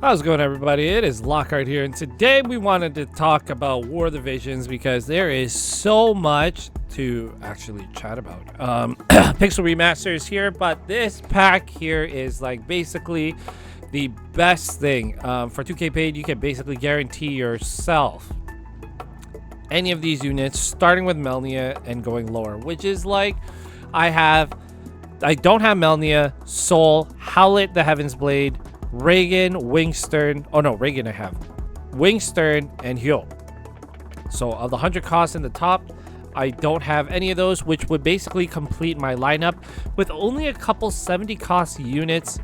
How's it going, everybody? It is Lockhart here, and today we wanted to talk about War of the Visions because there is so much to actually chat about. Pixel Remaster is here, but this pack here is like basically the best thing. For 2K paid, you can basically guarantee yourself any of these units, starting with Melnia and going lower, which is like I don't have Melnia, Soul, Howlet the Heaven's Blade, Reagan, Wingstern. Oh no, Reagan I have. Wingstern and Hyo. So of the 100 costs in the top, I don't have any of those, which would basically complete my lineup with only a couple 70 cost units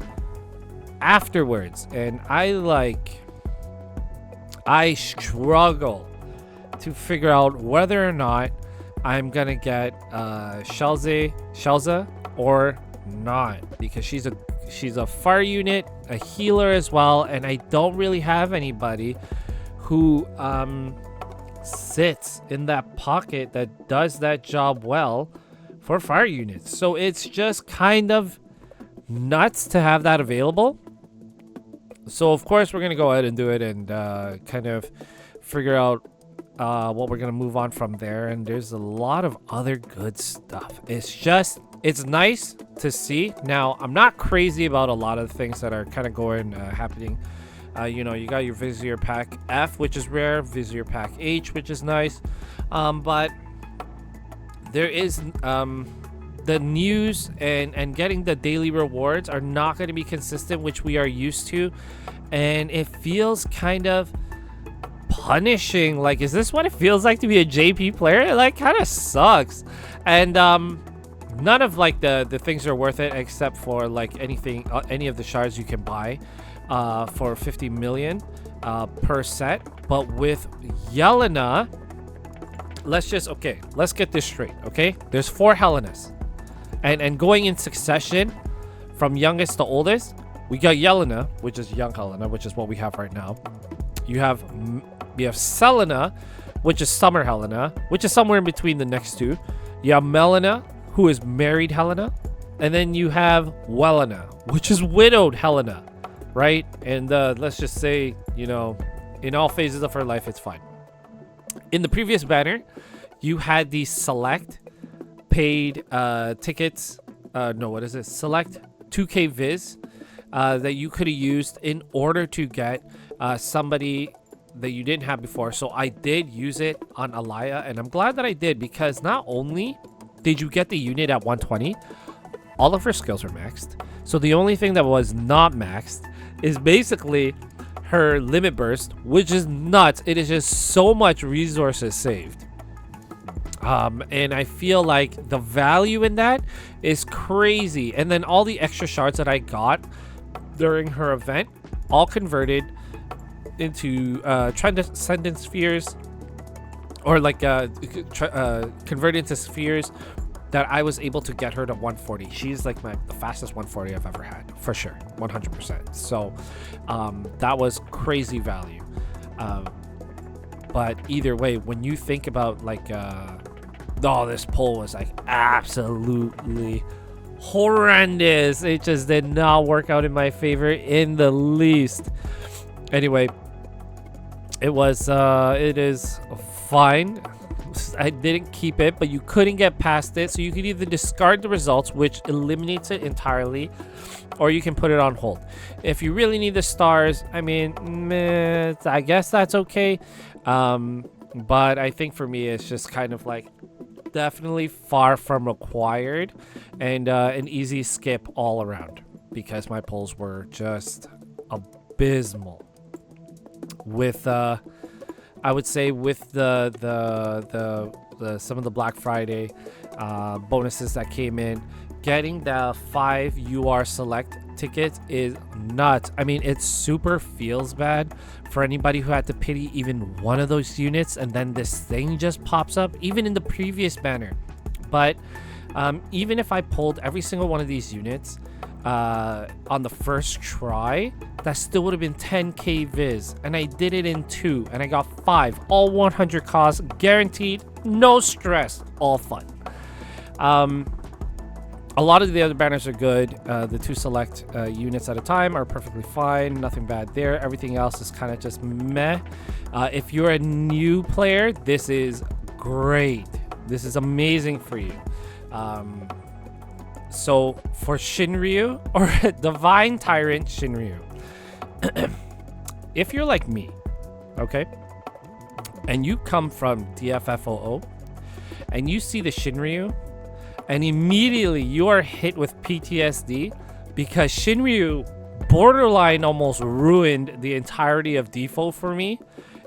afterwards. And I struggle to figure out whether or not I'm gonna get Shelza or not, because she's a fire unit, a healer as well, and I don't really have anybody who sits in that pocket that does that job well for fire units. So it's just kind of nuts to have that available. So of course we're gonna go ahead and do it and kind of figure out what we're gonna move on from there. And there's a lot of other good stuff. It's nice to see. Now, I'm not crazy about a lot of things that are kind of happening. You know, you got your Vizier Pack F, which is rare, Vizier Pack H, which is nice. But there is the news and getting the daily rewards are not going to be consistent, which we are used to. And it feels kind of punishing. Like, is this what it feels like to be a JP player? It like kind of sucks. And none of like the things are worth it except for like any of the shards you can buy for 50 million per set. But with Yelena, let's get this straight. Okay, there's 4 Helenas, and going in succession from youngest to oldest, we got Yelena, which is young Helena, which is what we have right now. We have Selena, which is summer Helena, which is somewhere in between the next two. You have Melina, who is married Helena, and then you have Welena, which is widowed Helena, right? And let's just say, you know, in all phases of her life, it's fine. In the previous banner, you had the select paid tickets. Select 2K Viz that you could have used in order to get somebody that you didn't have before. So I did use it on Alaya, and I'm glad that I did, because not only did you get the unit at 120, all of her skills were maxed. So the only thing that was not maxed is basically her limit burst, which is nuts. It is just so much resources saved. And I feel like the value in that is crazy. And then all the extra shards that I got during her event all converted into transcendent spheres, or like converted into spheres that I was able to get her to 140. She's like the fastest 140 I've ever had, for sure, 100%. So that was crazy value. But either way, when you think about like this pull was like absolutely horrendous. It just did not work out in my favor in the least. Anyway, it is fine. I didn't keep it, but you couldn't get past it, so you could either discard the results, which eliminates it entirely, or you can put it on hold. If you really need the stars, I mean, I guess that's okay. But I think for me, it's just kind of like definitely far from required, and an easy skip all around, because my pulls were just abysmal. With I would say with the some of the Black Friday bonuses that came in, getting the 5 UR select tickets is nuts. I mean, it super feels bad for anybody who had to pity even one of those units, and then this thing just pops up, even in the previous banner. But even if I pulled every single one of these units on the first try, that still would have been 10k viz, and I did it in 2, and I got 5, all 100 costs guaranteed, no stress, all fun. A lot of the other banners are good. The 2 select units at a time are perfectly fine. Nothing bad there. Everything else is kind of just meh. If you're a new player, this is great. This is amazing for you. So for Shinryu or Divine Tyrant Shinryu, if you're like me, okay, and you come from DFFOO and you see the Shinryu, and immediately you are hit with PTSD because Shinryu borderline almost ruined the entirety of Defo for me.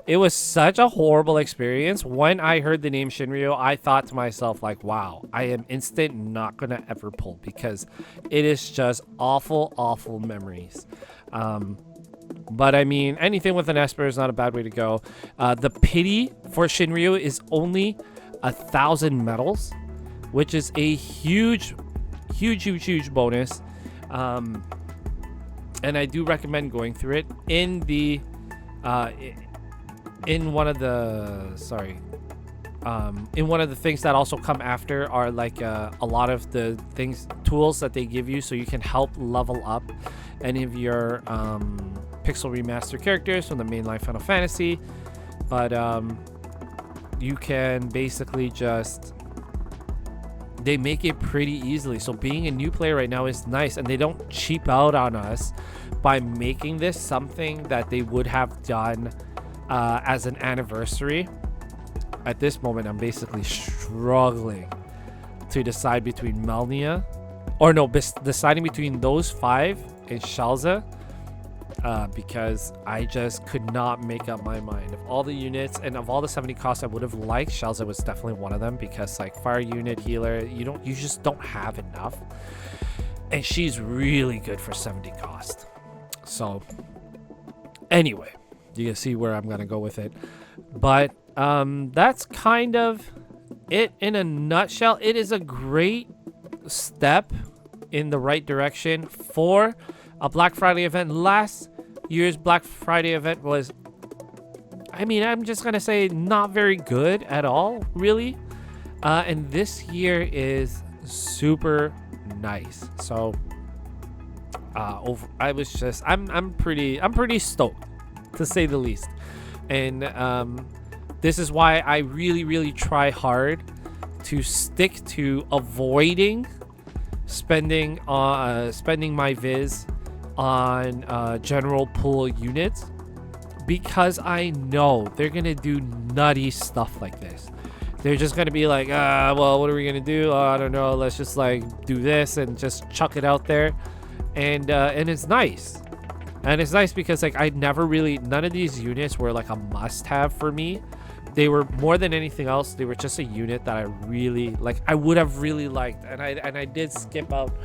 It was such a horrible experience. When I heard the name Shinryu, I thought to myself, like, wow, I am instant not gonna ever pull because it is just awful, awful memories. But I mean, anything with an Esper is not a bad way to go. The pity for Shinryu is only 1,000 medals, which is a huge bonus. And I do recommend going through it in the in one of the things that also come after are like a lot of the tools that they give you so you can help level up any of your Pixel Remaster characters from the mainline Final Fantasy. But you can basically just, they make it pretty easily. So being a new player right now is nice, and they don't cheap out on us by making this something that they would have done as an anniversary. At this moment, I'm basically struggling to decide between Melnia, or no, deciding between those 5 and Shalza, because I just could not make up my mind. Of all the units and of all the 70 costs I would have liked, Shalza was definitely one of them, because like fire unit, healer, you just don't have enough, and she's really good for 70 cost. So anyway, you can see where I'm gonna go with it. But that's kind of it in a nutshell. It is a great step in the right direction for a Black Friday event. Last year's Black Friday event was, I mean, I'm just gonna say not very good at all, really. And this year is super nice. So I'm pretty stoked, to say the least. And this is why I really try hard to stick to avoiding spending my viz on general pool units, because I know they're gonna do nutty stuff like this. They're just gonna be like, well, what are we gonna do? I don't know, let's just like do this and just chuck it out there. And it's nice. And it's nice because like none of these units were like a must-have for me. They were, more than anything else, they were just a unit that I really like, I would have really liked, and I did skip out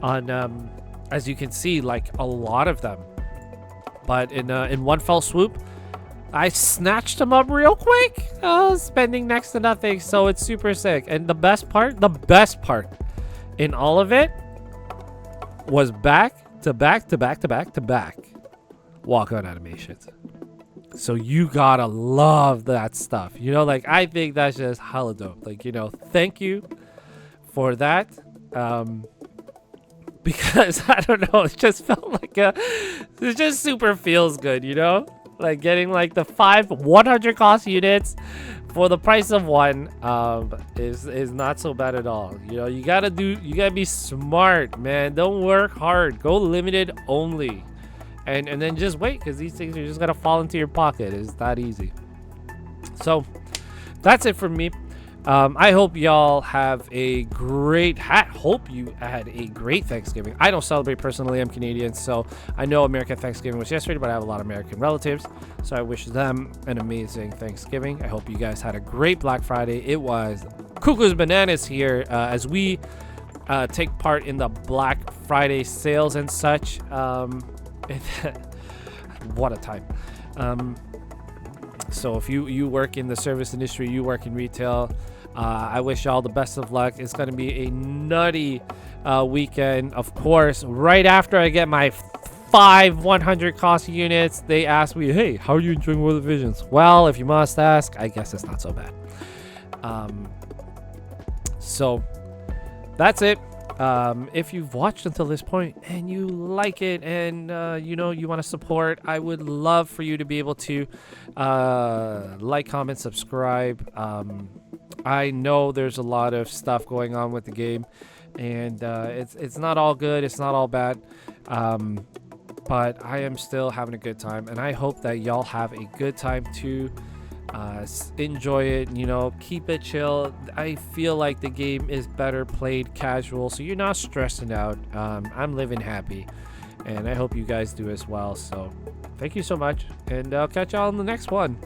on as you can see, like a lot of them. But in one fell swoop, I snatched them up real quick, spending next to nothing. So it's super sick. And the best part in all of it was back to back walkout animations. So you gotta love that stuff, you know. Like, I think that's just hella dope. Like, you know, thank you for that, because I don't know, it just felt like it just super feels good, you know, like getting like the 5 100 cost units for the price of one is not so bad at all. You know, you gotta be smart, man. Don't work hard. Go limited only. And then just wait, because these things are just gonna fall into your pocket. It's that easy. So that's it for me. I hope y'all have a great hope you had a great Thanksgiving. I don't celebrate personally. I'm Canadian, so I know American Thanksgiving was yesterday, but I have a lot of American relatives, so I wish them an amazing Thanksgiving. I hope you guys had a great Black Friday. It was cuckoo's bananas here as we take part in the Black Friday sales and such. What a time. So if you work in the service industry, you work in retail, I wish y'all the best of luck. It's going to be a nutty weekend. Of course, right after I get my 5 100 cost units, they ask me, hey, how are you enjoying World of Visions? Well, if you must ask, I guess it's not so bad. So that's it. If you've watched until this point and you like it and you know you want to support, I would love for you to be able to like, comment, subscribe. I know there's a lot of stuff going on with the game, and it's not all good, it's not all bad, but I am still having a good time, and I hope that y'all have a good time too. Enjoy it, you know, keep it chill. I feel like the game is better played casual, so you're not stressing out. I'm living happy, and I hope you guys do as well. So thank you so much, and I'll catch y'all in the next one.